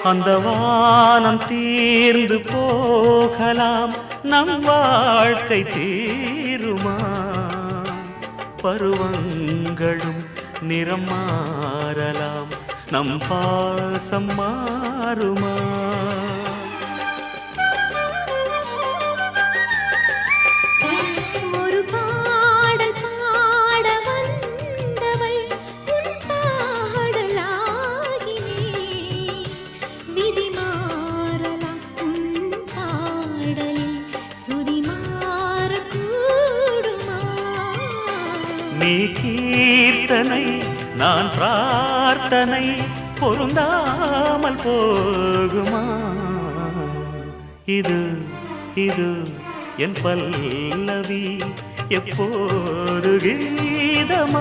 அந்த வானம் தீர்ந்து போகலாம், நம் வாழ்க்கை தீருமா? பருவங்களும் நிறம் மாறலாம், நம் பாசம் மாறுமா? நீ கீர்த்தனை நான் பிரார்த்தனை, பொருந்தாமல் போகுமா? இது இது என் பல்லவி எப்போது கீதமாகுமோ?